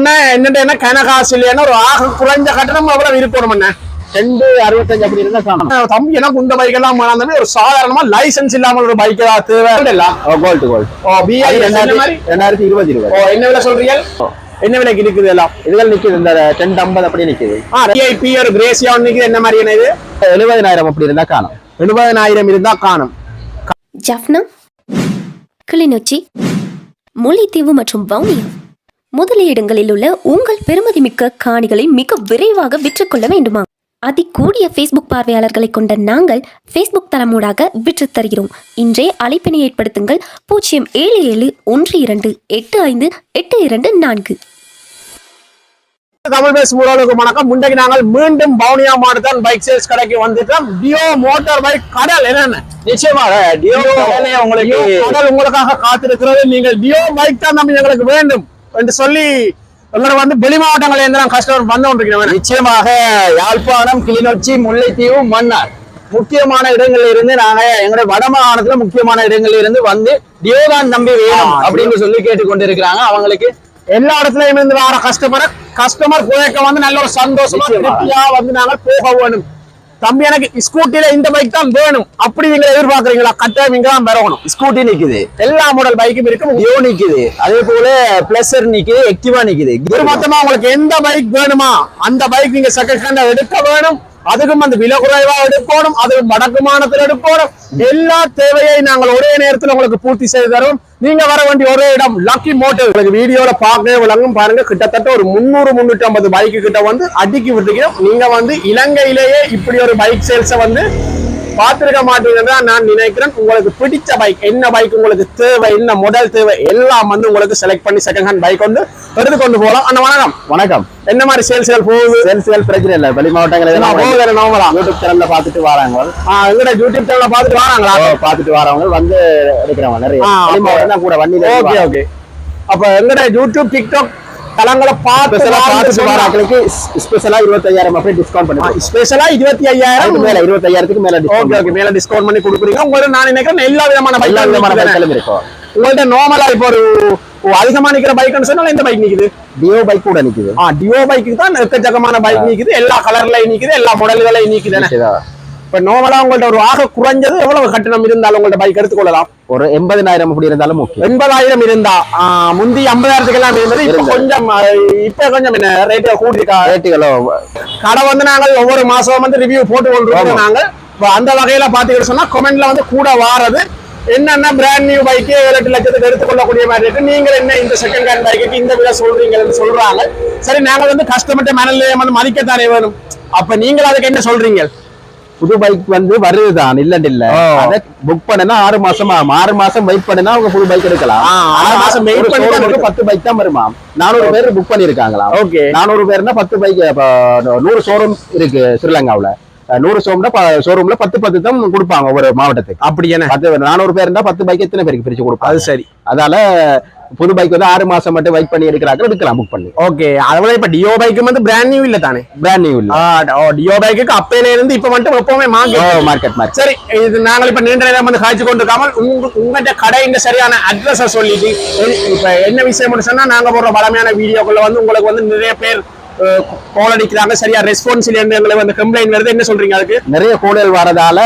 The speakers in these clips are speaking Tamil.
அண்ணா என்ன கனகாசு இல்லையா ஒரு ஆக குறைஞ்ச கட்டணம் எவ்வளவு இருக்கணும் அண்ணா 265 அப்படி இருந்தா காணும். தம்பி எனக்கு இந்த பைக் எல்லாம் ஒரு சாதாரணமா லைசன்ஸ் இல்லாம ஒரு பைக் தேவை கோல்டு BI 2020 என்ன விலை சொல்றீங்க? என்ன விலைக்கு இருக்குது எல்லாம்? இதுகள் நிக்குது இந்த 1050 அப்படி நிக்குது. VIP ஒரு கிரேசியா நிக்குது. என்ன மாதிரி இது 70,000 அப்படி இருந்தா காணும். 70,000 இருந்தா காணும். ஜஃப்னா, கிளிநொச்சி, முல்லைத்தீவு மற்றும் வவுனியா முதலிடங்களில் உள்ள உங்கள் பெருமதிமிக்க காணிகளை மிக விரைவாக விற்றுக்கொள்ள வேண்டுமா? அதிகூடிய ஃபேஸ்புக் பார்வையாளர்களை கொண்ட நாங்கள் ஃபேஸ்புக் தளமூடாக விற்றுத் தருகிறோம். இன்றே அழைப்பினை ஏற்படுத்துங்கள் 077-12-85-8224. தமிழ் பேசும் உறவுகளுக்கு வணக்கம். முன்னைக்கு நாங்கள் மீண்டும் வவுனியா மாவட்டத்தான் பைக் சேல்ஸ் கடைக்கு வந்துட்டோம். டியோ மோட்டார் பைக் கடல் என்னென்ன நிச்சயமாக டியோ உங்களுக்கு கடல் உங்களுக்காக காத்திருக்கிறது. நீங்கள் டியோ பைக் தான் நம்ம எங்களுக்கு வேண்டும் என்று சொல்லி எங்களோட வெளி மாவட்டங்களில் இருந்து நான் கஸ்டமர் வந்து கொண்டிருக்கிறேன். நிச்சயமாக யாழ்ப்பாணம், கிளிநொச்சி, முல்லைத்தீவு, மன்னார் முக்கியமான இடங்கள்ல இருந்து நாங்க எங்களுடைய வடமாகாணத்துல முக்கியமான இடங்கள்ல இருந்து வந்து டியோதான் நம்பி வேணும் அப்படின்னு சொல்லி கேட்டுக்கொண்டிருக்கிறாங்க. அவங்களுக்கு எல்லா இடத்துலயும் இருந்து வர கஸ்டமர் போயக்க வந்து நல்ல ஒரு சந்தோஷமா திருப்தியா வந்து நாங்கள் போக வேணும். தம்பி எனக்கு ஸ்கூட்டில இந்த பைக் தான் வேணும் அப்படி நீங்க எதிர்பார்க்கறீங்களா? கட்டாயம் இங்க தான் வரணும். ஸ்கூட்டி நிக்குது, எல்லா மாடல் பைக்கும் இருக்கு. டியோ நிக்குது, அதே போல பிளஸர் நிக்குது, ஆக்டிவா நிக்குது. மொத்தமா உங்களுக்கு எந்த பைக் வேணுமா அந்த பைக் நீங்க செகண்ட் ஹேண்ட் எடுக்க வேணும். அதுக்கும் அந்த விலை குறைவா எடுக்கணும், அது வடக்குமானத்தில் எடுக்கணும். எல்லா தேவையை நாங்கள் ஒரே நேரத்தில் உங்களுக்கு பூர்த்தி செய்து தருவோம். நீங்க வர வேண்டிய ஒரே இடம் லக்கி மோட்டர். உங்களுக்கு வீடியோல பார்க்கவே விளங்கும் பாருங்க. கிட்டத்தட்ட ஒரு 300-350 பைக்கு கிட்ட வந்து அடுக்கி விட்டுக்கிறோம். நீங்க வந்து இலங்கையிலேயே இப்படி ஒரு பைக் சேல்ஸை வந்து பார்த்திருக்க மாட்டீங்கன்னு நான் நினைக்கிறேன். உங்களுக்கு பிடிச்ச பைக் என்ன பைக் உங்களுக்கு தேவை, என்ன மாடல் தேவை எல்லாம் வந்து உங்களுக்கு செலக்ட் பண்ணி செகண்ட் ஹேண்ட் பைக் வந்து எடுத்து கொண்டு போகலாம். அண்ணா வணக்கம். வணக்கம். என்ன மாதிரி சேல்ஸ்கள் போகுது? சேல்ஸ்கள் பிரச்சனை இல்லை. வெளி மாவட்டங்கள் யூடியூப் சேனல்ல பாத்துட்டு வராங்க. எங்கட யூடியூப் சேனல்ல பாத்துட்டு வராங்களா? பாத்துட்டு வரவங்க வந்து எடுக்கிறவங்க நிறைய வெளி மாவட்டம் தான் கூட வண்டியில. Okay okay. அப்ப எங்கட யூடியூப் டிக்டாக் தளங்களை பார்த்து வாரங்களுக்கு ஸ்பெஷலா 25,000 அப்படி டிஸ்கவுண்ட் பண்ணுங்க. ஸ்பெஷலா 25,000 மேல 25,000க்கு மேல ஓகே ஓகே மேல டிஸ்கவுண்ட் பண்ணி கொடுக்குறீங்க. உங்களுக்கு நான் நினைக்கிறேன் எல்லா விதமான பைக்கும் இருக்கும். உங்கள்ட்ட நார்மலா இப்போ ஒரு அதிகமா நிக்கிற பைக்னு சொன்னா எந்த பைக் நிக்குது? டியோ பைக் கூட நிக்குது. டியோ பைக்கு தான் எக்கச்சக்கமான பைக் நிக்குது. எல்லா கலர்லயும் நிக்குது, எல்லா மாடல்களையும் நிக்குது. இப்ப நார்மலா உங்கள்ட்ட ஒரு ஆக குறைஞ்சது எவ்வளவு கட்டணம் இருந்தாலும் உங்கள்ட்ட பைக் எடுத்துக்கொள்ளலாம்? ஒரு 80,000 அப்படி இருந்தாலும் ஓகே. 80,000 இருந்தா முந்தி 50,000 எல்லாம் இருந்தது. இப்ப கொஞ்சம் என்ன ரேட் கூட்டிருக்கா? ரேட்டுகளோ கடை வந்து நாங்கள் ஒவ்வொரு மாசம் வந்து ரிவ்யூ போட்டு கொண்டிருக்கோம். நாங்கள் அந்த வகையில பாத்தீங்கன்னு சொன்னா கமெண்ட்ல வந்து கூட வாரது என்னன்னா பிராண்ட் நியூ பைக்கு 7-8 லட்சத்துக்கு எடுத்துக்கொள்ளக்கூடிய மாதிரி இருக்கு. நீங்க என்ன இந்த செகண்ட் ஹேண்ட் பைக்கு இந்த விலை சொல்றீங்கன்னு சொல்றாங்க. சரி, நாங்கள் வந்து கஸ்டமர்ட்ட மேனல்ல வந்து மதிக்கத்தானே வேணும். அப்ப நீங்க அதுக்கு என்ன சொல்றீங்க? புது பைக் வந்து வருதுதான் இல்ல அத புக் பண்ணனா 6 மாசம் ஆகும். 6 மாசம் வெயிட் பண்ணனா அவங்க புது பைக் எடுக்கலாம். 6 மாசம் வெயிட் பண்ணி 10 பைக் தான் வருமா. 400 பேர் புக் பண்ணிருக்காங்களா? ஓகே. 400 பேர்னா 10 பைக். 100 ஷோரூம் இருக்கு ஸ்ரீலங்காவுல. 100 ஷோரூம்ல 10 தான் கொடுப்பாங்க ஒவ்வொரு மாவட்டத்துக்கு. அப்படி என்ன 400 பேர்னா 10 பைக் எத்தனை பேருக்கு பிரிச்சு கொடுப்பாங்க? அது சரி. அதால புது பைக் வந்து 6 மாசம் மட்டும் வெயிட் பண்ணி எடுக்கலாம் புக் பண்ணி. ஓகே. அதோட இப்ப டியோ பைக் வந்து பிராண்ட் நியூ இல்ல தானே? பிராண்ட் நியூ இல்ல. டியோ பைக்கு அப்பையில இருந்து இப்ப மட்டும் எப்பவுமே மார்க்கெட். சரி, இது நாங்கள் இப்ப நீண்ட நேரம் வந்து காய்ச்சி கொண்டிருக்காமல் உங்கள்கிட்ட கடை இந்த சரியான அட்ரஸ் சொல்லிட்டு இப்ப என்ன விஷயம் சொன்னா நாங்க போடுற பலமையான வீடியோக்குள்ள வந்து உங்களுக்கு வந்து நிறைய பேர் கோல் அடிக்கிறாங்க, சரியா ரெஸ்பான்ஸ் இல்லைன்னு எங்களுக்கு வந்து கம்ப்ளைண்ட் வருது. என்ன சொல்றீங்க? அதுக்கு நிறைய கோடல் வரதால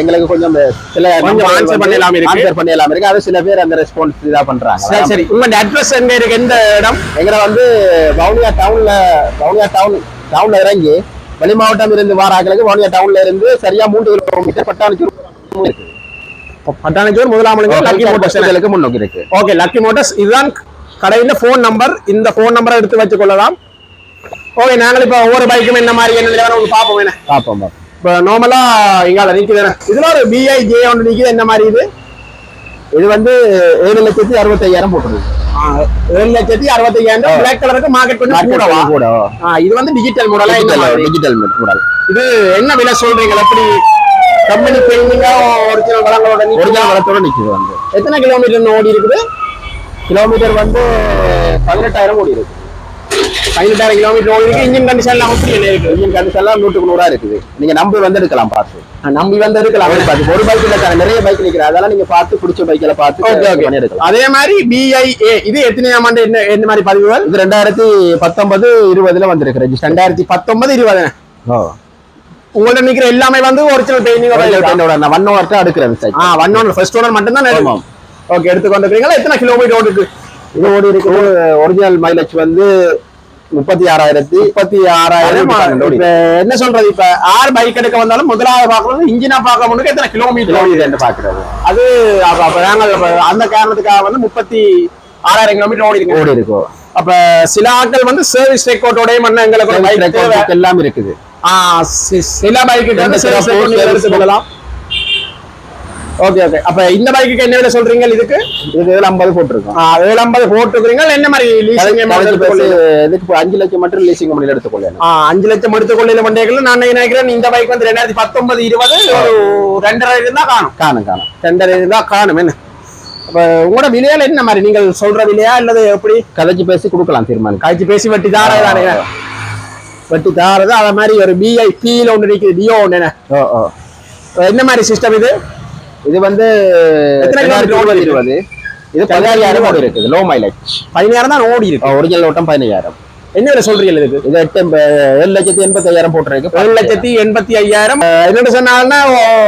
எங்களுக்கு கொஞ்சம் சில ஆன்சர் பண்ணலாம் இருக்கு. அது சில பேர் அந்த ரெஸ்பான்ஸ் இதா பண்றாங்க. சரி, உங்க அட்ரஸ் எங்க இருக்கு? எந்த இடம்? எங்களை வந்து வவுனியா டவுன்ல இறங்கி வெளி மாவட்டம் இருந்து வாராக்களுக்கு வவுனியா டவுன்ல இருந்து சரியா 3 கிலோமீட்டர் பட்டாணிச்சூர் முதலாம் லக்கி மோட்டர்ஸ் முன்னோக்கி இருக்கு. ஓகே, லக்கி மோட்டர்ஸ் இதுதான் கடையில போன் நம்பர். இந்த போன் நம்பரை எடுத்து வச்சு கொள்ளலாம். ஓகே, நாங்கள் இப்ப ஒவ்வொரு பைக்கும் என்ன மாதிரி என்ன பாப்போம். என்ன பாப்போம். இப்ப நார்மலா இங்கால நிக்குது. இதுல ஒரு BI J ஒன்று நிக்குது. என்ன மாதிரி இது? இது வந்து 7,65,000 போட்டுருக்கு. 7,65,000 பிளாக் கலருக்கு மார்க்கெட் கொஞ்சம் கூட. இது வந்து டிஜிட்டல் மாடல். Digital model. இது என்ன விலை சொல்றீங்க? எப்படி கம்பெனி பெயிண்டிங்கா ஒரிஜினல் வளத்தோட நிக்குது. வந்து எத்தனை கிலோமீட்டர் ஓடி இருக்குது? கிலோமீட்டர் வந்து 18,000 ஓடி இருக்கு. 18,000 கிலோமீட்டர் ஓடி இருக்கு. இன்ஜின் கண்டிஷன் எல்லாம் எப்படி இருக்கு? இன்ஜின் கண்டிஷன் எல்லாம் 100க்கு 100 இருக்குது. நீங்க நம்பி வந்து எடுக்கலாம் பார்த்து. நம்பி வந்து எடுக்கலாம். ஒரு பைக் இல்ல சார், நிறைய பைக் நிக்கிறேன். அதெல்லாம் நீங்க பார்த்து பிடிச்ச பைக்ல பார்த்து பண்ணி எடுக்கலாம். அதே மாதிரி BIA இது எத்தனையாம் ஆண்டு என்ன மாதிரி பதிவுகள்? இது 2019 20ல வந்திருக்கு ரெஜிஸ்டர். 2019 20. உங்கள்ட்ட நிக்கிற எல்லாமே வந்து ஒரிஜினல் பெயிண்டிங் 1 ஓவர் அடுக்குறது சார். 1 ஓனர் ஃபர்ஸ்ட் ஓனர் மட்டும் தான் எடுக்கும். ஓகே, எடுத்துக்கொண்டிருக்கீங்களா? எத்தனை கிலோமீட்டர் ஓடி இருக்கு? இது ஓடி இருக்கு. ஒரிஜினல் மைலேஜ் வந்து 36,000. இப்ப என்ன சொல்றது, இப்ப ஆறு பைக் எடுக்க வந்தாலும் முதலாவது பாக்குறது இன்ஜினா பார்க்க முன்னுக்கு எத்தனை கிலோமீட்டர் ஓடி பாக்குறது. அது அப்ப நாங்கள் அந்த காரணத்துக்காக வந்து 36,000 கிலோமீட்டர் ஓடி இருக்கும். அப்ப சில ஆட்கள் வந்து சர்வீஸ் ரெக்கார்டோட மண்ண எங்களுக்கு எல்லாம் இருக்குது. சில பைக்கு எடுத்துக்கொள்ளலாம். Okay okay. அப்ப இந்த பைக்கு என்ன விலை சொல்றீங்க? இதுக்கு 50 போட்டிருக்கோம். 50 போட்டுக்கிறீங்க. என்ன மாதிரி லீசிங்? இதுக்கு 5 லட்சம் மட்டும் லீசிங் கம்பெனில எடுத்துக்கொள்ளலாம். 5 லட்சம் எடுத்துக்கொள்ள மண்டேகள் நான் நினைக்கிறேன். இந்த பைக் வந்து 2019 20 2.5 இருந்தா காணும். 2.5 இருந்தா காணும். என்ன அப்ப உங்களோட விலையால என்ன மாதிரி நீங்கள் சொல்ற விலையா இல்லது எப்படி? கதைச்சு பேசி கொடுக்கலாம். தீர்மானம் கதைச்சு பேசி வெட்டி தாரதானே? வெட்டி தாரது. அத மாதிரி ஒரு BIP ஒன்று இருக்குது, டியோ ஒன்று. என்ன மாதிரி சிஸ்டம் இது? இது வந்து 2020. இது 16,000 ஓடி இருக்குது. Low mileage. 16,000 தான் ஓடி இருக்கு. ஒரிஜினல் ஓட்டம் 15,000. என்ன விலை சொல்றீங்க இதுக்கு? இது 7,85,000 போட்டிருக்கு. 7,85,000. என்னன்னு சொன்னாங்கன்னா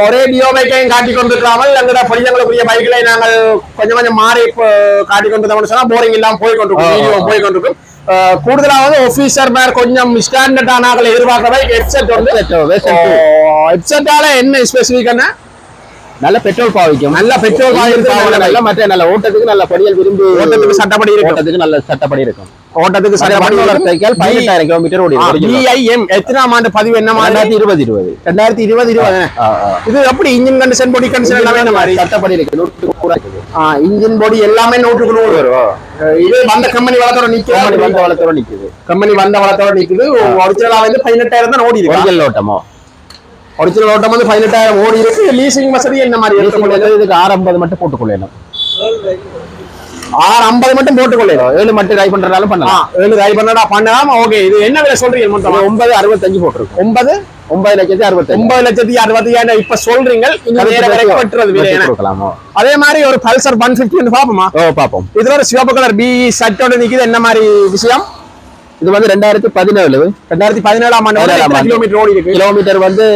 ஒரே டியோ பைக்கையும் காட்டி கொண்டிருக்காமல் எங்களோட பொய்யங்களுக்குரிய பைக்களை நாங்கள் கொஞ்சம் கொஞ்சம் மாறி காட்டி கொண்டு சொன்னா போரிங் இல்லாம போய் கொண்டிருக்கும். கூடுதலாவது ஆபீசர் மேர் கொஞ்சம் ஸ்டாண்டர்ட் ஆனாக்கள் எதிர்பார்க்கிற பைக் ஹெட்செட் வந்து ஹெட்செட்டால என்ன ஸ்பெசிபிக்? நல்ல பெட்ரோல் பாவிக்கும். நல்ல பெட்ரோல் நல்ல மற்ற நல்ல ஓட்டத்துக்கு நல்ல படியல் விரும்பி ஓட்டத்துக்கு சட்டப்படி இருக்கும். ஓட்டத்துக்கு நல்ல சட்டப்படி இருக்கும். ஓட்டத்துக்கு சட்டப்படி 18,000 கிலோமீட்டர் ஓடி. BIM எத்தனாம் ஆண்டு பதிவு? என்ன 2020. இது எப்படி இன்ஜின் கண்டிஷன், பாடி கண்டிஷன் எல்லாமே என்ன மாதிரி சட்டப்படி இருக்கு. 100க்கு 100. இன்ஜின் பாடி எல்லாமே 100க்கு 100 வரும். இது வந்த கம்பெனி வளத்தோட நிக்குது. கம்பெனி வந்த வளத்தோட நிக்குது. ஒரிஜினலா வந்து 18,000 தான் ஓடி இருக்கு. ஒரிஜினல் ஓட்டமோ? ஒரிஜினல் ஓட்டம் வந்து 18,000 ஓடி இருக்கு. லீசிங் வசதி என்ன மாதிரி? இதுக்கு 650 மட்டும் போட்டுக்கொள்ளலாம். 650 மட்டும் போட்டுக்கொள்ளலாம். 7 மட்டும் ட்ரை பண்றதாலும் பண்ணலாம். 7 ட்ரை பண்ணலாம். ஓகே. இது என்ன விலை சொல்றீங்க? மொத்தம் 9,65 போட்டிருக்கு. 9,65,000 இப்ப சொல்றீங்க. அதே மாதிரி ஒரு பல்சர் 150 பாப்போமா? பாப்போம். இதுல ஒரு சிவப்பு கலர் BE சட்டோட நிக்குது. என்ன மாதிரி விஷயம்? இது வந்து 2017 ஆண்டு கிலோமீட்டர் ஓடி இருக்கு. கிலோமீட்டர் வந்து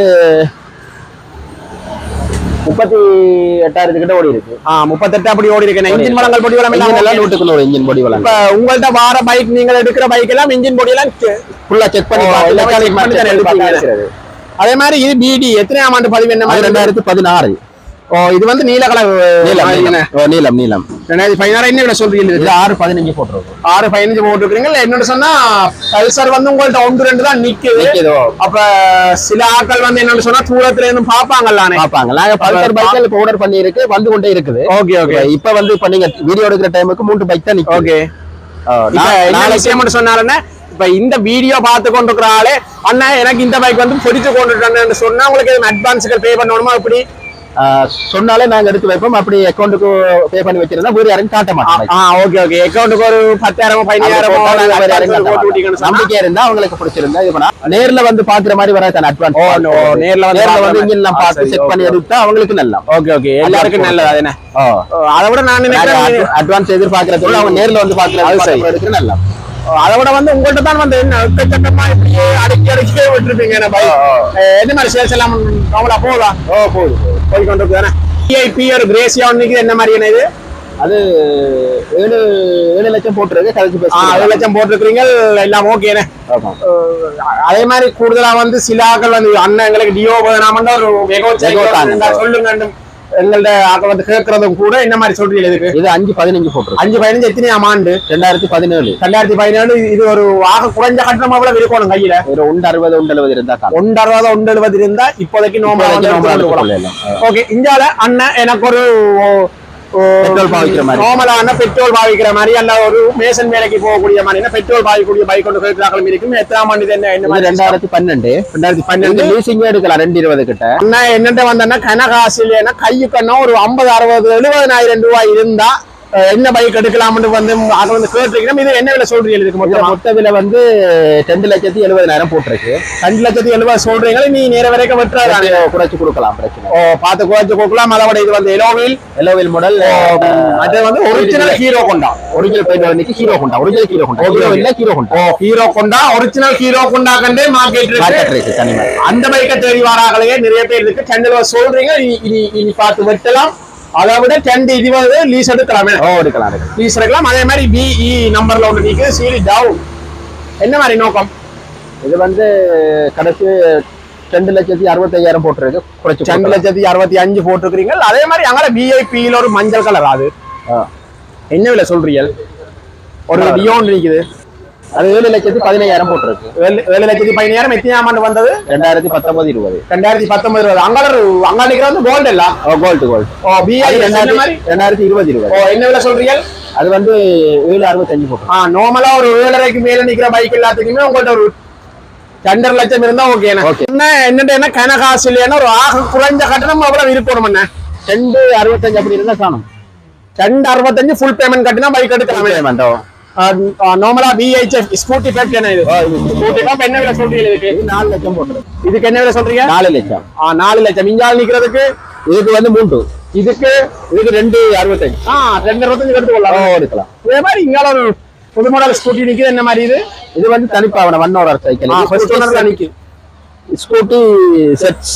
38,000 கிட்ட ஓடி இருக்கு. 38 அப்படி ஓடி இருக்கு. இன்ஜின் வளங்கள் பொடி வளம் எல்லாம் 100க்கு 100 இன்ஜின் பொடி வளம். இப்ப உங்கள்ட்ட வார பைக், நீங்கள் எடுக்கிற பைக் எல்லாம் இன்ஜின் பொடி எல்லாம் ஃபுல்லா செக் பண்ணி பார்த்து. அதே மாதிரி இது BD எத்தனையாம் ஆண்டு பதிவு? என்ன 2016. இது வந்து நீல கலர் நீலம் 2016. என்ன விட சொல்றீங்க? 6,15 போட்டிருக்கு. 6,15 போட்டுருக்கீங்க. என்னோட சொன்னா பல்சர் வந்து உங்கள்ட்ட 1-2 தான் நிக்குது. அப்ப சில ஆட்கள் வந்து என்னன்னு சொன்னா தூரத்துல இருந்து பாப்பாங்கல்ல. நாங்க பல்சர் பைக் இப்ப ஆர்டர் பண்ணி இருக்கு, வந்து கொண்டே இருக்குது. Okay okay. இப்ப வந்து இப்ப நீங்க வீடியோ எடுக்கிற டைமுக்கு 3 பைக் தான் நிக்கும். ஓகே. நாளைக்கு சொன்னாருன்னா இப்ப இந்த வீடியோ பார்த்து கொண்டிருக்கிற ஆளே அண்ணா எனக்கு இந்த பைக் வந்து பொறிச்சு கொண்டுட்டேன்னு சொன்னா உங்களுக்கு அட்வான்ஸுக்கு பே பண்ணணுமா? இப்படி சொன்னாலே நாங்க எடுத்து வைப்போம். அப்படி அக்கௌண்ட்டுக்கு பே பண்ணி வச்சிருந்தா வேற யாரும் காட்ட மாட்டோம். Okay okay. அக்கௌண்ட்டுக்கு ஒரு 10,000 15,000 நம்பிக்கை இருந்தா அவங்களுக்கு பிடிச்சிருந்தா இது பண்ணா நேர்ல வந்து பாக்குற மாதிரி வராது. அட்வான்ஸ் நேர்ல வந்து இன்ஜின் எல்லாம் பார்த்து செக் பண்ணி எடுத்தா அவங்களுக்கு நல்லா. Okay okay. எல்லாருக்கும் நல்லது. அது என்ன அதை விட நான் நினைக்கிறேன் அட்வான்ஸ் எதிர்பார்க்கறதோட அவங்க நேர்ல வந்து பாக்குறது எடுக்கிறது நல்லா. அதை விட வந்து உங்கள்ட்ட தான் வந்து என்ன எக்கச்சக்கமா இப்படி அடிக்கே விட்டுருப்பீங்க. என்ன மாதிரி சேல்ஸ் எல்லாம் அவங்களா போதா? போகுது போய் கொண்டு தானே. VIP ஒரு கிரேசியா ஒன்னைக்கு என்ன மாதிரி என்ன இது? அது 7 லட்சம் போட்டுருக்கு. 7 லட்சம் போட்டுருக்கீங்க. எல்லாம் ஓகேண்ணே. அதே மாதிரி கூடுதலா வந்து சில ஆக்கள் வந்து அண்ணன் எங்களுக்கு டியோ வேணாமண்டா ஒரு சொல்லுங்க. எங்கள்ட்ட ஆக்கள் வந்து கேட்கறதும் கூட என்ன மாதிரி சொல்றீங்க? இதுக்கு இது 5,15 போட்டுருக்கு. 5,15 எத்தனையாம் ஆண்டு? 2017. இது ஒரு ஆக குறைஞ்ச கட்டணம் அவ்வளவு இருக்கணும் கையில. ஒரு 160 இருந்தா 160 இருந்தா இப்போதைக்கு ஓகே. இந்தியால அண்ணன் எனக்கு ஒரு பெட்ரோல் பாவிக்கிற மாதிரி, நார்மலான பெட்ரோல் பாவிக்கிற மாதிரி, அல்ல ஒரு மேசன் வேலைக்கு போகக்கூடிய மாதிரி பெட்ரோல் பாவிக்கக்கூடிய பைக் கொண்டு கேட்கறாங்களும் இருக்கும். எத்தனாம் ஆண்டு? என்ன 2012 லீசிங் எடுக்கலாம். 220 கிட்ட அண்ணா என்னட்ட வந்தா கனகாசில கையுக்கண்ணா ஒரு 50, 60, 70,000 ரூபாய் இருந்தா என்ன பைக் எடுக்கலாம்னு வந்து அதை வந்து கேட்டிருக்கோம். இது என்ன விலை சொல்றீங்க? இதுக்கு மொத்த விலை வந்து 2,70,000 போட்டிருக்கு. 2,70,000 சொல்றீங்க. நீ நேர வரைக்கும் வெட்டுறாரு குறைச்சு கொடுக்கலாம், பிரச்சனை. பார்த்து குறைச்சு கொடுக்கலாம். அதை விட இது வந்து எலோவில் மாடல். அது வந்து ஒரிஜினல் ஹீரோ கொண்டா. ஒரிஜினல் பெயிண்ட் ஹீரோ கொண்டா. ஒரிஜினல் ஹீரோ கொண்டா இல்ல ஹீரோ கொண்டா. ஹீரோ கொண்டா ஒரிஜினல் ஹீரோ கொண்டா கண்டே மார்க்கெட் இருக்கு. அந்த பைக்கை தேடி வராங்களே நிறைய பேர் இருக்கு. 2,20,000 சொல்றீங்க. இனி பார்த்து வெட்டலாம். அதை விட 2,20,000 லீஸ் எடுக்கலாமே. எடுக்கலாம், லீஸ் எடுக்கலாம். அதே மாதிரி BE நம்பர்ல ஒன்று நீக்கு சீரி டவுன். என்ன மாதிரி நோக்கம்? இது வந்து கடைசி 2,65,000 போட்டிருக்கு. குறைச்சு 2,65,000 போட்டிருக்கிறீங்க. அதே மாதிரி அங்கே VIP ஒரு மஞ்சள் கலர். அது என்ன விலை சொல்றீங்க? ஒரு டியோன் இருக்குது. அது 7,15,000 போட்டிருக்கு. 7,15,000 எத்தனாம் ஆண்டு வந்தது? 2019-20. 2019-20. அங்காடிக்கிற வந்து கோல்டு இல்ல? கோல்டு. BI 2020-20. என்ன விலை சொல்றீங்க? அது வந்து 7,65 போட்டிருக்கு. நார்மலா ஒரு 7,500 மேல நிக்கிற பைக் எல்லாத்துக்குமே உங்கள்ட்ட ஒரு 2.5 லட்சம் இருந்தா ஓகே. என்ன கனகாசு இல்லையா? ஒரு ஆக குறைஞ்ச கட்டணம் அவ்வளவு இருக்கணும். 2,65 அப்படி இருந்தா காணும். 2,65 ஃபுல் பேமெண்ட் கட்டினா பைக் எடுக்கலாம். நார்மலா VHF ஸ்கூட்டி பேக் என்ன இது? ஸ்கூட்டி பேக் என்ன விலை சொல்றீங்க? இதுக்கு 4 லட்சம் போட்டுருக்கு. இதுக்கு என்ன விலை சொல்றீங்க? 4 லட்சம். 4 லட்சம். இஞ்சால் நிக்கிறதுக்கு இதுக்கு வந்து 3. இதுக்கு 2,65. 2,65 எடுக்கலாம். இதே மாதிரி இங்கால ஒரு புது மாடல் ஸ்கூட்டி நிக்குது. என்ன மாதிரி இது? இது வந்து தனிப்பாவன 1 ஓனர் சைக்கிள். ஃபர்ஸ்ட் ஓனர்ல நிக்கு ஸ்கூட்டி செட்ஸ்.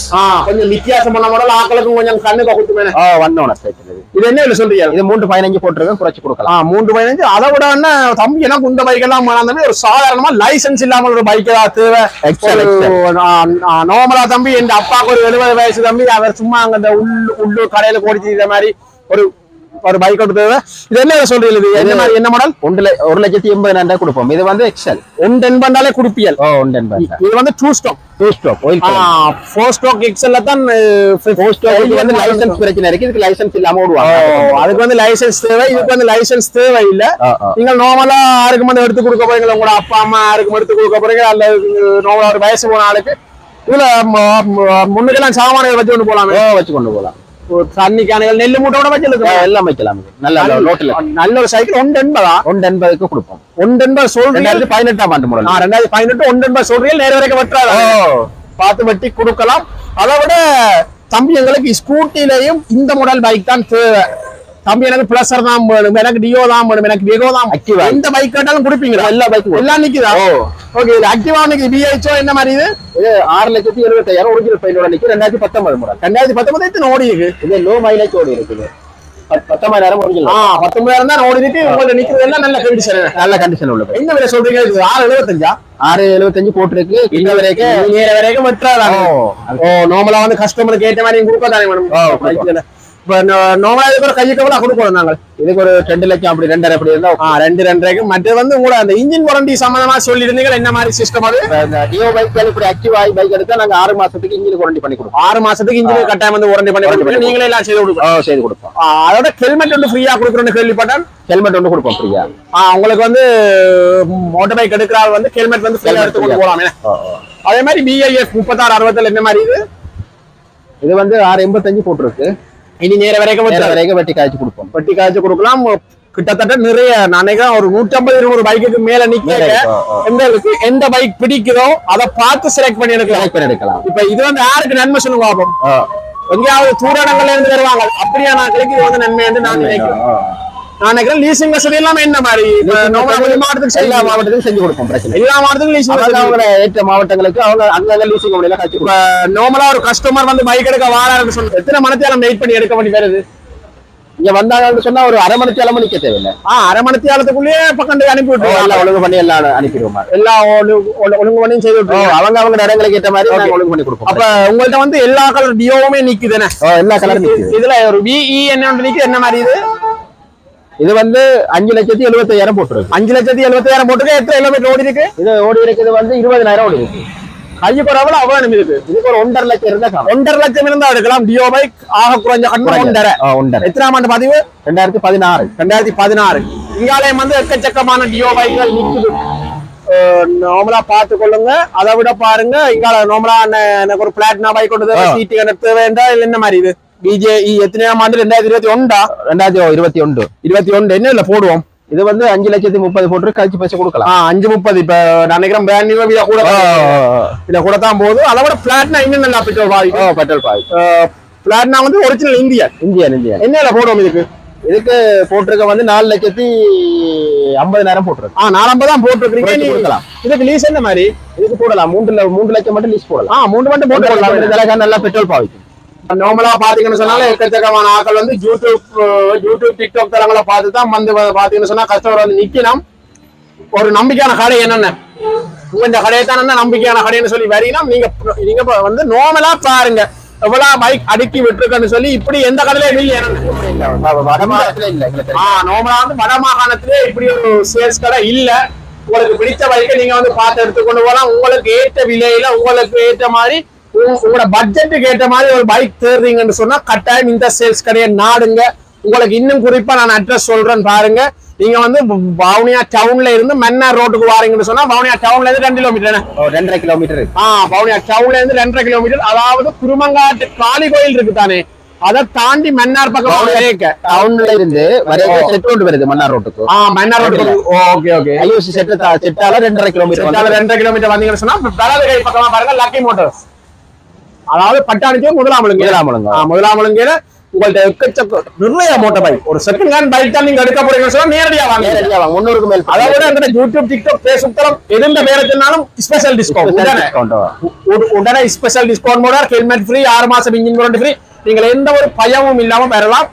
கொஞ்சம் வித்தியாசமான மாடல். ஆக்களுக்கும் கொஞ்சம் கண்ணுக்கு குத்துமே. 1 ஓனர் சைக்கிள். இது என்ன விலை சொல்றீங்க? இது 3,15 போட்டிருக்கு. குறைச்சு கொடுக்கலாம். 3,15. அதை விட என்ன தம்பி எனக்கு இந்த பைக் எல்லாம் ஒரு சாதாரணமா லைசன்ஸ் இல்லாமல் ஒரு பைக் தான் தேவை. நார்மலா தம்பி என் அப்பாவுக்கு ஒரு 70 வயசு தம்பி. அவர் சும்மா அங்க உள்ளூர் கடையில கோடிச்சு இந்த மாதிரி ஒரு பைக் எடுத்து தேவை. இது என்ன சொல்றீங்க? இது என்ன மாடல்? 1,80,000 கொடுப்போம். இது வந்து எக்ஸல் 1,80,000 கொடுப்பியல். 1,80,000. இது வந்து 2 ஸ்டாக். 4 ஸ்டாக் எக்ஸல்ல தான். 4 ஸ்டாக் வந்து லைசன்ஸ் பிரச்சனை இருக்கு. இதுக்கு லைசன்ஸ் இல்லாம ஓடுவாங்க. அதுக்கு வந்து லைசன்ஸ் தேவை. இதுக்கு வந்து லைசன்ஸ் தேவை இல்ல. நீங்க நார்மலா யாருக்கு வந்து எடுத்து கொடுக்க போறீங்களா? உங்களோட அப்பா அம்மா யாருக்கும் எடுத்து கொடுக்க போறீங்க? அல்ல நார்மலா ஒரு வயசு போன ஆளுக்கு இதுல முன்னுக்கெல்லாம் சாமான்கள் வச்சு கொண்டு போலாமே. வச்சு கொண்டு போலாம். தண்ணிக்கான நெல்லு மூட்டோட வச்சு எல்லாம் வைக்கலாம். நல்ல ஒரு சைக்கிள் 1,80,000 கொடுப்போம். 1,80,000 சொல்றீங்க. 2018 ஆண்டு மாடல். 2018 1,80,000 சொல்றீங்க. நேர வரைக்கும் வெட்டுறாரு. பார்த்து வெட்டி கொடுக்கலாம். அதை விட தம்பி எங்களுக்கு ஸ்கூட்டிலையும் இந்த மாடல் பைக் தான் தேவை. தம்பி எனக்கு பிளஸர் தான் வேணும், எனக்கு டியோ தான் வேணும், எனக்கு வெகோ தான். எந்த பைக் கேட்டாலும் கொடுப்பீங்களா? எல்லா பைக்கும் எல்லாம் நிக்குதா? ஓகே. இது ஆக்டிவா நிக்குது. BHO என்ன மாதிரி இது? இது 6,75,000 ஒரிஜினல் பெயிண்டோட நிக்கு. 2019 மாடல். 2019 எத்தனை ஓடி இருக்கு? இது லோ மைலேஜ் ஓடி இருக்குது. 19,000 ஒரிஜினல். 19,000 தான் ஓடி இருக்கு. உங்களுக்கு நிக்கிறது எல்லாம் நல்ல கண்டிஷன். நல்ல கண்டிஷன் உள்ள. என்ன விலை சொல்றீங்க? இது 6,75. 6,75 போட்டிருக்கு. இன்ன வரைக்கும் நேர வரைக்கும் வெட்டுறாங்க. நார்மலா வந்து கஸ்டமருக்கு ஏற்ற மாதிரி கொடுக்க தானே மேடம். இப்ப நார்மலா இதுக்கு ஒரு கைக்கு எவ்வளவு கொடுக்கணும்? நாங்கள் இதுக்கு ஒரு 2 லட்சம் அப்படி 2.5 அப்படி இருந்தா 2.5. மற்ற வந்து உங்களோட அந்த இன்ஜின் வாரண்டி சம்பந்தமா சொல்லி இருந்தீங்க. என்ன மாதிரி சிஸ்டம் அது? டியோ பைக் இப்படி ஆக்டிவ் ஆகி பைக் எடுத்தா நாங்க 6 மாசத்துக்கு இன்ஜின் வாரண்டி பண்ணி கொடுப்போம். 6 மாசத்துக்கு இன்ஜின் கட்டாயம் வந்து வாரண்டி பண்ணி கொடுப்போம். நீங்களே எல்லாம் செய்து கொடுப்போம். அதோட ஹெல்மெட் வந்து ஃப்ரீயா கொடுக்குறோம்னு கேள்விப்பட்டேன். ஹெல்மெட் ஒன்று கொடுப்போம் ஃப்ரீயா. உங்களுக்கு வந்து மோட்டார் பைக் எடுக்கிறாள் வந்து ஹெல்மெட் வந்து ஃப்ரீயா எடுத்து கொண்டு போலாமே. அதே மாதிரி BIF 3660 என்ன மாதிரி இது? இது வந்து 6,85 போட்டிருக்கு. இனி நேர வரைக்கும் வெட்டி காய்ச்சி கொடுப்போம். வெட்டி காய்ச்சி கொடுக்கலாம். கிட்டத்தட்ட நிறைய நினைக்கிறேன் ஒரு 150-200 பைக்குக்கு மேல நிக்க எந்த பைக் பிடிக்குதோ அதை பார்த்து செலக்ட் பண்ணி எடுக்கலாம். இப்ப இது வந்து யாருக்கு நன்மை சொல்லுங்க பாப்போம். எங்கேயாவது தூரடங்கள்ல இருந்து வருவாங்க. அப்படியா நாட்களுக்கு இது வந்து நன்மை என்று நான் நினைக்கிறேன். லீசிங் வசதி எல்லாம் என்ன மாதிரி மாவட்டத்துக்கு எல்லா மாவட்டத்துக்கும் செஞ்சு கொடுப்போம். எல்லா மாவட்டத்துக்கும் லீசிங் ஏற்ற மாவட்டங்களுக்கு அவங்க அங்க லீசிங் முறையில காட்சி. நார்மலா ஒரு கஸ்டமர் வந்து பைக் எடுக்க வாராருன்னு சொல்லி எத்தனை மணித்தியாலம் வெயிட் பண்ணி எடுக்க வேண்டி வருது? இங்க வந்தாங்கன்னு சொன்னா ஒரு 1/2 மணி நேரம் நிக்க தேவையில்லை. 1/2 மணி நேரத்துக்குள்ளேயே பக்கம் அனுப்பி விட்டுருவோம். எல்லாம் ஒழுங்கு பண்ணி எல்லாம் அனுப்பிடுவோம். எல்லாம் ஒழுங்கு பண்ணி செய்து விட்டுருவோம். அவங்க இடங்களுக்கு ஏற்ற மாதிரி நாங்க ஒழுங்கு பண்ணி கொடுப்போம். அப்ப உங்கள்ட்ட வந்து எல்லா கலர் டியோவுமே நிக்குதுன்னு? எல்லா கலரும் நிக்குது. இதுல ஒரு BE என்ன நிக்குது? என்ன மாதிரி இது? இது வந்து 5,75,000 போட்டுருக்கு. 5,70,000 போட்டுருக்கு. எத்தனை கிலோமீட்டர் ஓடி இருக்கு? இது ஓடி இருக்குது வந்து 20,000 ஓடி இருக்கு. கைக்கு ஒரு அவ்வளவு இருக்கு. இதுக்கு ஒரு 1.5 லட்சம் இருந்தா 1.5 லட்சம் இருந்தா எடுக்கலாம். டியோ பைக் ஆக குறைஞ்ச கட்டணம் 1.5. எத்தனாம் ஆண்டு பதிவு? 2016. 2016. இங்காலயம் வந்து எக்கச்சக்கமான டியோ பைக்குகள் நிக்குது. நார்மலா பார்த்து கொள்ளுங்க. அதை விட பாருங்க இங்கால நார்மலா எனக்கு ஒரு பிளாட்டினா பைக் கொண்டு சீட்டு தேவை என்றா இல்ல என்ன மாதிரி இது? BJE எத்தனையாம் ஆண்டு 2021 2021 21 என்ன இல்ல போடுவோம் இது வந்து 5,30,000 போட்டு கழிச்சு பைசா கொடுக்கலாம். 5.30 இப்ப நான் நினைக்கிறேன் brand new இத கூட இத கூட தான் போகுது. அதை விட பிளாட்னா இன்னும் நல்லா பெட்ரோல் பாய்க்கும். பெட்ரோல் பாய் பிளாட்னா வந்து ஒரிஜினல் இந்தியன் என்ன போடுவோம் இதுக்கு போட்டிருக்க வந்து 4,50,000 போட்டிருக்கு. 450 தான் போட்டிருக்கீங்க. இதுக்கு லீஸ் என்ன மாதிரி இதுக்கு போடலாம் 3 லட்சம் மட்டும் லீஸ் போடலாம். 3 மட்டும் போட்டு நல்லா பெட்ரோல் பாய்க்கும். நார்மலா பாத்தீங்கன்னு சொன்னாலும் எக்கச்சக்கமான ஆட்கள் வந்து யூடியூப் டிக்டாக் தரங்களை பார்த்து தான் வந்து பாத்தீங்கன்னு சொன்னா கஸ்டமர் வந்து நிக்கணும். ஒரு நம்பிக்கையான கடை என்னென்ன இந்த கடையை தான் நம்பிக்கையான கடைன்னு சொல்லி வரீங்கன்னா நீங்க வந்து நார்மலா பாருங்க எவ்வளவு பைக் அடுக்கி விட்டுருக்குன்னு சொல்லி இப்படி எந்த கடையில இல்ல நார்மலா வந்து வட மாகாணத்திலே இப்படி ஒரு சேல்ஸ் கடை இல்ல. உங்களுக்கு பிடிச்ச பைக்கை நீங்க வந்து பார்த்து எடுத்துக்கொண்டு போகலாம். உங்களுக்கு ஏற்ற விலையில உங்களுக்கு ஏற்ற மாதிரி உங்களோட பட்ஜெட்டுக்கு ஏற்ற மாதிரி ஒரு பைக் தேடுறீங்கன்னு சொன்னா கட்டாயம் இந்த சேல்ஸ் கடையை நாடுங்க. உங்களுக்கு இன்னும் குறிப்பா நான் அட்ரஸ் சொல்றேன் பாருங்க. நீங்க வந்து வவுனியா டவுன்ல இருந்து மன்னார் ரோட்டுக்கு வாரீங்கன்னு சொன்னா வவுனியா டவுன்ல இருந்து 2 கிலோமீட்டர் 2.5 கிலோமீட்டர் வவுனியா டவுன்ல இருந்து 2.5 கிலோமீட்டர். அதாவது குருமங்காட்டு காளி கோயில் இருக்கு தானே அதை தாண்டி மன்னார் பக்கம் டவுன்ல இருந்து செட் ரோடு வருது மன்னார் ரோட்டுக்கு. மன்னார் ரோட்டுக்கு ஓகே ஐஓசி செட்டால 2.5 கிலோமீட்டர் 2.5 கிலோமீட்டர் வந்தீங்கன்னு சொன்னா வலது கை பக்கமா பாருங்க லக்கி மோட்டார்ஸ். அதாவது பட்டாணிக்கு முதலாமலுங்க உங்கள்ட்ட எக்கச்சக்க நிறைய மோட்டார் பைக் ஒரு செகண்ட் ஹேண்ட் பைக் தான் நீங்க எடுக்க போறீங்கன்னு சொன்னா நேரடியா வாங்க 300க்கு மேல். அதை விட எங்க யூடியூப் டிக்டாக் பேஸ்புக் தரம் எந்த பேரத்தினாலும் ஸ்பெஷல் டிஸ்கவுண்ட் உடனே ஸ்பெஷல் டிஸ்கவுண்ட் மோடார் ஹெல்மெட் ஃப்ரீ 6 மாசம் இன்ஜின் வாரண்டி ஃப்ரீ. நீங்க எந்த ஒரு பயமும் இல்லாம பெறலாம்.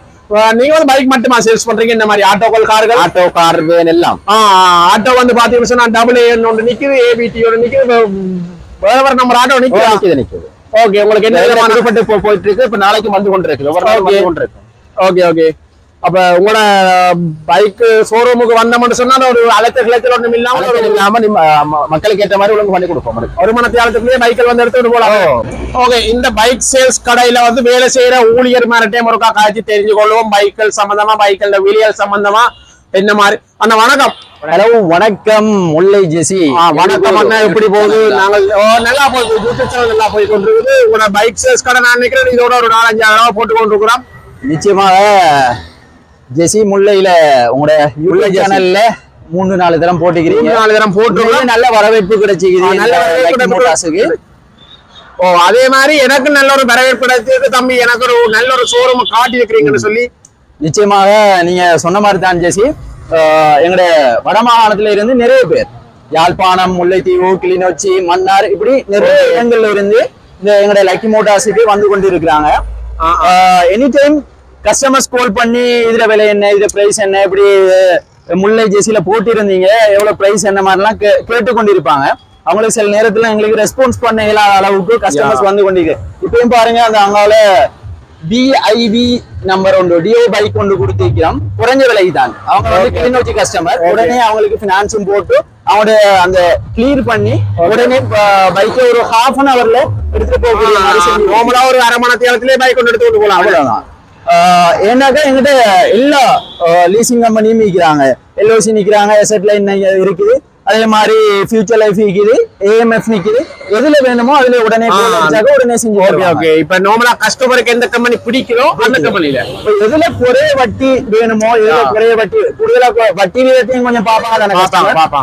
நீங்க வந்து பைக் மட்டுமா சேல்ஸ் பண்றீங்க இந்த மாதிரி ஆட்டோக்கள் கார் எல்லாம் ஆட்டோ வந்து பாத்தீங்கன்னு சொன்னா AA ஒன்று நிக்குது ABT ஒன்று நிக்குது வேற நம்பர் ஆட்டோ நிக்குது. ஓகே உங்களுக்கு என்ன விதமான போயிட்டு இருக்கு. இப்ப நாளைக்கு வந்து கொண்டிருக்கு. ஓகே அப்ப உங்களோட பைக் ஷோரூமுக்கு வந்தோம்னு சொன்னா ஒரு அலைச்சல் ஒண்ணும் இல்லாம மக்களுக்கு ஏற்ற மாதிரி ஒழுங்கு பண்ணி கொடுப்போம். ஒரு மணத்தியாலத்துக்குள்ளே பைக்கள் வந்து எடுத்துட்டு போலாம். ஓகே இந்த பைக் சேல்ஸ் கடையில வந்து வேலை செய்யற ஊழியர் மாதிரிட்டே ஒருக்கா காய்ச்சி தெரிஞ்சு கொள்வோம். பைக்கள் சம்பந்தமா பைக்கள் விலியல் சம்பந்தமா என்ன மாதிரி அண்ணா வணக்கம். வணக்கம் முல்லை ஜெசி. வணக்கம் அண்ணா எப்படி போகுது? நாங்கள் நல்லா போகுது. யூடியூப் சேனல் நல்லா போய் கொண்டிருக்குது. உங்களோட பைக் சேல்ஸ் கடை நான் நினைக்கிறேன் இதோட ஒரு 4-5 போட்டு கொண்டிருக்கிறோம். நிச்சயமாக ஜெசி முல்லையில உங்களோட யூடியூப் சேனல்ல 3-4 தரம் போட்டுக்கிறீங்க. 4 தரம் போட்டு நல்ல வரவேற்பு கிடைச்சிக்குது. அதே மாதிரி எனக்கு நல்ல ஒரு வரவேற்பு கிடைச்சிருக்கு தம்பி. எனக்கு ஒரு நல்ல ஒரு ஷோரூம் காட்டி இருக்கிறீங்கன்னு சொல்லி நிச்சயமாக நீங்க சொன்ன மாதிரி தான் ஜெசி. எங்களுடைய வடமாகாணத்துல இருந்து நிறைய பேர் யாழ்ப்பாணம், முல்லைத்தீவு, கிளிநொச்சி, மன்னார் இப்படி நிறைய இடங்கள்ல இருந்து இந்த எங்களுடைய லக்கி மோட்டார்ஸுக்கு வந்து கொண்டு இருக்கிறாங்க. எனி டைம் கஸ்டமர்ஸ் கால் பண்ணி இதுல விலை என்ன, இதுல பிரைஸ் என்ன, இப்படி முல்லை ஜெசில போட்டிருந்தீங்க எவ்வளவு பிரைஸ் என்ன மாதிரிலாம் கேட்டுக்கொண்டிருப்பாங்க. அவங்களுக்கு சில நேரத்துல எங்களுக்கு ரெஸ்பான்ஸ் பண்ண இயலாத அளவுக்கு கஸ்டமர்ஸ் வந்து கொண்டிருக்கு. இப்பயும் பாருங்க அந்த அங்கால BIV நம்பர் ஒன்று டியோ பைக் ஒன்று கொடுத்திருக்கிறோம். குறைஞ்ச விலை தான். அவங்க வந்து கிளிநொச்சி கஸ்டமர். உடனே அவங்களுக்கு பினான்ஸும் போட்டு அவங்களுடைய அந்த கிளியர் பண்ணி உடனே பைக்கை ஒரு ½ அன் ஹவர்ல எடுத்துட்டு போகக்கூடிய நார்மலா ஒரு அரை மணி நேரத்திலே பைக் கொண்டு எடுத்து கொண்டு போகலாம். அவ்வளவுதான். ஏன்னாக்கா எங்கிட்ட எல்லா லீசிங் கம்பெனியும் நிற்கிறாங்க. LOC நிற்கிறாங்க. எசெட் லைன் இருக்குது. அதே மாதிரி ஃபியூச்சர் லைஃப் நிக்குது. AMF நிக்குது. எதுல வேணுமோ அதுல உடனே செஞ்சு. ஓகே இப்ப நார்மலா கஸ்டமருக்கு எந்த கம்பெனி பிடிக்கிறோ அந்த கம்பெனில எதுல குறைய வட்டி வேணுமோ எதுல குறைய வட்டி கூடுதலா வட்டி விகிதத்தையும் கொஞ்சம் பாப்பாங்க.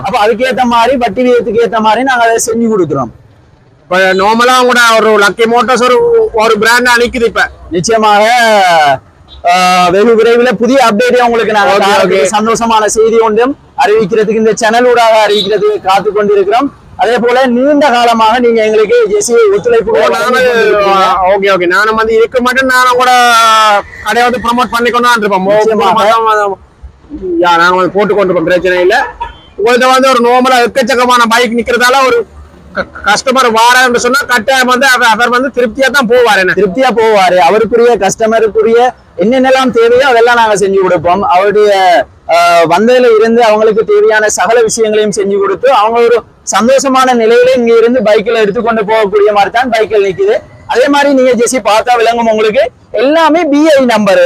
அப்ப அதுக்கேற்ற மாதிரி வட்டி விகிதத்துக்கு ஏற்ற மாதிரி நாங்க அதை செஞ்சு கொடுக்குறோம். இப்ப நார்மலா கூட ஒரு லக்கி மோட்டார்ஸ் ஒரு பிராண்ட் அனுக்குது. இப்ப நிச்சயமாக வெகு விரைவில் புதிய அப்டேட் உங்களுக்கு நாங்க சந்தோஷமான செய்தி ஒன்றும் அறிவிக்கிறதுக்கு இந்த சேனல் ஊடாக அறிவிக்கிறதுக்கு காத்து கொண்டிருக்கிறோம். அதே போல நீண்ட காலமாக நீங்க எங்களுக்கு ஜெசி ஒத்துழைப்பு ஓகே நானும் வந்து இதுக்கு மட்டும் நானும் கூட கடையை வந்து ப்ரமோட் பண்ணி கொண்டு இருப்போம். நாங்க வந்து போட்டு கொண்டிருப்போம். பிரச்சனை இல்லை. உங்கள்கிட்ட வந்து ஒரு நார்மலா எக்கச்சக்கமான பைக் நிக்கிறதால ஒரு கஸ்டமர் வாரன்னு சொன்னா கட்டாயம் வந்து அவர் வந்து திருப்தியா தான் போவாரு. திருப்தியா போவாரு. அவருக்குரிய கஸ்டமருக்குரிய என்னென்னலாம் தேவையோ அதெல்லாம் நாங்க செஞ்சு கொடுப்போம். அவருடைய வந்ததுல இருந்து அவங்களுக்கு தேவையான சகல விஷயங்களையும் செஞ்சு கொடுத்து அவங்க ஒரு சந்தோஷமான நிலையில இங்க இருந்து பைக்கில் எடுத்துக்கொண்டு போகக்கூடிய மாதிரி தான் பைக்கில் நிக்குது. அதே மாதிரி நீங்க ஜெசி பார்த்தா விளங்கும் உங்களுக்கு எல்லாமே BI நம்பர்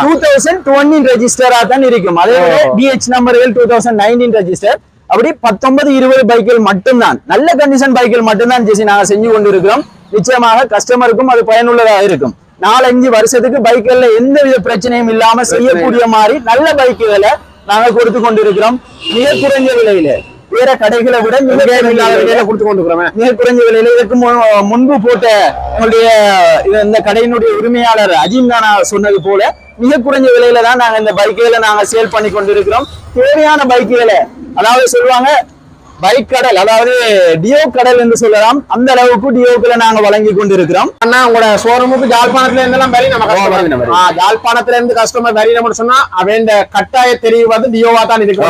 2020 ரெஜிஸ்டரா தான் இருக்கும். அதே BH நம்பர்கள் 2019 ரெஜிஸ்டர். அப்படி 19-20 பைக்கில் மட்டும்தான் நல்ல கண்டிஷன் பைக்கில் மட்டும்தான் ஜெசி நாங்க செஞ்சு கொண்டு இருக்கிறோம். நிச்சயமாக கஸ்டமருக்கும் அது பயனுள்ளதாக இருக்கும். 4-5 வருஷத்துக்கு பைக்குகள்ல எந்த வித பிரச்சனையும் இல்லாம செய்யக்கூடிய மாதிரி நல்ல பைக்குகளை நாங்க கொடுத்து கொண்டிருக்கிறோம். மிக குறைஞ்ச விலையில வேற கடைகளை விட மிக கொடுத்து கொண்டிருக்கிறோம். மிக குறைஞ்ச விலையில இதற்கு முன்பு போட்ட எங்களுடைய இந்த கடையினுடைய உரிமையாளர் அஜீம் தானா சொன்னது போல மிக குறைஞ்ச விலையில தான் நாங்க இந்த பைக்குகளை நாங்க சேல் பண்ணி கொண்டிருக்கிறோம். தேவையான பைக்குகளை, அதாவது சொல்லுவாங்க பைக் கடல், அதாவது டியோ கடல் என்று சொல்லலாம், அந்த அளவுக்கு டியோக்களை நாங்க வழங்கி கொண்டிருக்கிறோம். அண்ணா உங்களோட ஷோரூமுக்கு ஜாழ்ப்பாணத்துல இருந்தெல்லாம் வரி நம்ம ஜாழ்ப்பாணத்துல இருந்து கஸ்டமர் வரி நம்ம சொன்னா அவன் கட்டாய தெரிவு வந்து டியோவா தான் இருக்கு.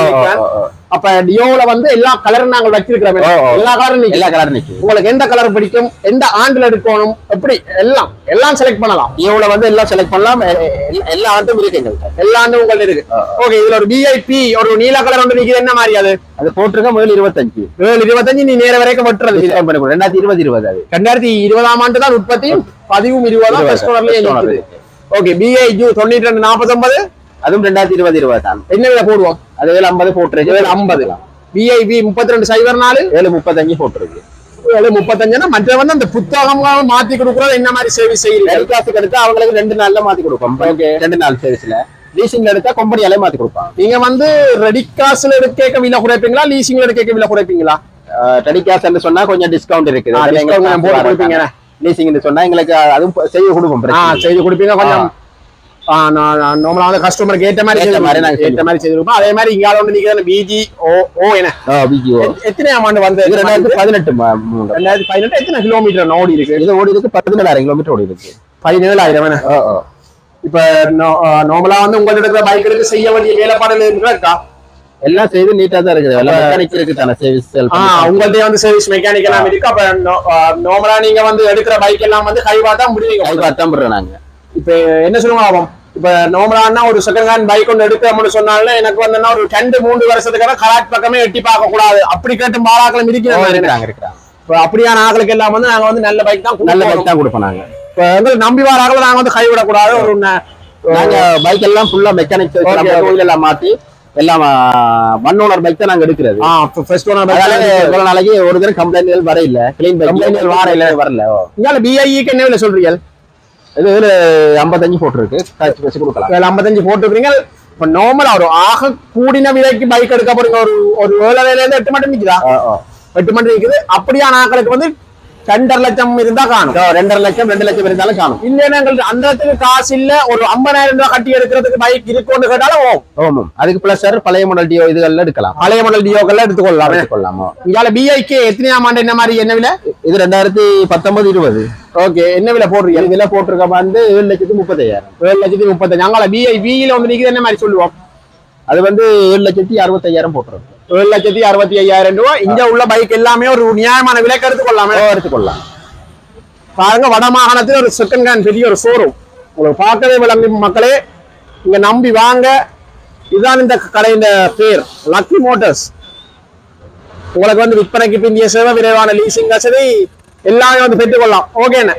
அப்ப டியோல வந்து எல்லா கலரும் நாங்க வச்சிருக்கிறோம். எல்லா கலரும் உங்களுக்கு எந்த கலர் பிடிக்கும், எந்த ஆண்டில் எடுக்கணும், எப்படி எல்லாம் செலக்ட் பண்ணலாம். டியோல வந்து எல்லாம் செலக்ட் பண்ணலாம். எல்லா ஆண்டும் இருக்கு, எல்லா ஆண்டும் உங்களுக்கு இருக்கு. ஓகே, இதுல ஒரு பிஐபி ஒரு நீல கலர் வந்து நிக்குது, என்ன மாதிரி அது போட்டிருக்க? முதல் 25 நீ நேர வரைக்கும் வெட்டுறது 2020 அது 2020 ஆண்டு தான் உற்பத்தி, பதிவும் 20 ஓகே. பிஐஜி 9249 அதுவும் 2020 தான். என்ன விலை போடுவோம்? அது 50 போட்டிருக்கு. 50 பிஐபி 3204 735 போட்டிருக்கு. 735 மற்ற வந்து அந்த புத்தகம் மாத்தி கொடுக்கறது என்ன மாதிரி சர்வீஸ் செய்யறீங்க? காசுக்கு எடுத்தா அவங்களுக்கு 2 நாள்ல மாத்தி கொடுப்போம். 2 நாள் சர்வீஸ்ல. லீசிங்ல எடுத்தா கம்பெனியாலே மாத்தி கொடுப்பாங்க. நீங்க வந்து ரெடி காசுல எடுக்க விலை குறைப்பீங்களா, லீசிங்ல எடுக்க விலை குறைப்பீங்களா? ரெடி காசு சொன்னா கொஞ்சம் டிஸ்கவுண்ட் இருக்குது. லீசிங் சொன்னா எங்களுக்கு அதுவும் செய்து கொடுப்போம். செய்து கொடுப்பீங்க கொஞ்சம். நார்மலா வந்து கஸ்டமருக்கு ஏற்ற மாதிரி செய்து கொடுப்போம். அதே மாதிரி இங்க வந்து நீங்க பிஜி ஓ என்ன எத்தனை ஆண்டு வந்து 2018 எத்தனை கிலோமீட்டர் ஓடி இருக்கு? இது ஓடி இருக்கு 17,000 கிலோமீட்டர் ஓடி இருக்கு. 17,000. இப்ப நார்மலா வந்து உங்கள்ட்ட இருக்கிற பைக்குக்கு செய்ய வேண்டிய வேலைப்பாடுகள் இருக்கா? எல்லாம் செய்து நீட்டா தான் இருக்குது. மெக்கானிக் இருக்கு தானே சர்வீஸ். உங்கள்ட்ட வந்து சர்வீஸ் மெக்கானிக் எல்லாம் இருக்கு. அப்ப நார்மலா நீங்க வந்து எடுக்கிற பைக் எல்லாம் வந்து கைவாட்டா முடியும். கைவாட்டம் பண்றோம் நாங்க. இப்ப என்ன சொல்லுவாங்க, இப்ப நார்மலானா ஒரு செகண்ட் ஹேண்ட் பைக் ஒன்று எடுக்கிறோம்னு சொன்னாலும் எனக்கு வந்து ஒரு 2-3 வருஷத்துக்கான கலாட் பக்கமே எட்டி பார்க்க கூடாது அப்படி கேட்டு மாலாக்களும் இருக்கிறாங்க. அப்படியான ஆக்களுக்கு எல்லாம் வந்து நாங்க வந்து நல்ல பைக் தான் கொடுப்போம். நாங்க இப்ப வந்து நம்பி வர ஆக்களை நாங்க வந்து கைவிடக்கூடாது. ஒரு நாங்க பைக் எல்லாம் ஃபுல்லா மெக்கானிக் எல்லாம் மாத்தி எல்லாம் ஒன் ஓனர் பைக் தான் நாங்க எடுக்கிறது. ஃபர்ஸ்ட் ஓனர் பைக் நாளைக்கு ஒரு தடவை கம்ப்ளைண்ட் வர இல்ல, கிளீன் பைக் வரல. இங்க பிஐக்கு என்ன விலை சொல்றீங்க? இது 55 போட்டிருக்கு. 55 போட்டுருக்கீங்க. இப்ப நார்மலா ஒரு ஆக கூடின விலைக்கு பைக் எடுக்க போறீங்க. ஒரு 7 இருந்து 8 மட்டும் நிக்குதா? 8 மட்டும் நிக்குது. அப்படியான ஆக்களுக்கு வந்து 2.5 லட்சம் இருந்தா காணும். 2.5 லட்சம் 2 லட்சம் இருந்தாலும் காணும். இல்லைன்னா எங்களுக்கு அந்த இடத்துக்கு காசு இல்ல, ஒரு 50,000 ரூபாய் கட்டி எடுக்கிறதுக்கு பைக் இருக்குன்னு கேட்டாலும் அதுக்கு பிளஸ் பழைய மாடல் டியோ இதுகள்ல எடுக்கலாம். பழைய மாடல் டியோக்கள்ல எடுத்துக்கொள்ளலாம். இங்கால பிஐக்கு எத்தனையாம் ஆண்டு என்ன மாதிரி என்ன விலை? இது 2019-20. ஓகே, என்ன விலை போடுறீங்க? விலை போட்டிருக்க வந்து 7,35,000. 7,35,000. அங்கால பிஐல வந்து நீங்க என்ன மாதிரி சொல்லுவோம்? அது வந்து 7,65,000 போட்டிருக்கு. 7,65,000 ரூபாய். இங்க உள்ள பைக் எல்லாமே ஒரு நியாயமான விலைக்கு எடுத்துக்கொள்ளலாம். பாருங்க, வட மாகாணத்தில் ஒரு செகண்ட் ஹேண்ட் பெரிய ஒரு ஷோரூம் உங்களுக்கு பார்க்கவே விளங்கும். மக்களே இங்க நம்பி வாங்க. இதுதான் இந்த கடையின் பேர், லக்கி மோட்டார்ஸ். உங்களுக்கு வந்து விற்பனைக்கு பிந்திய சேவை, விரைவான லீசிங் வசதி எல்லாமே வந்து பெற்றுக்கொள்ளலாம். ஓகேண்ணே.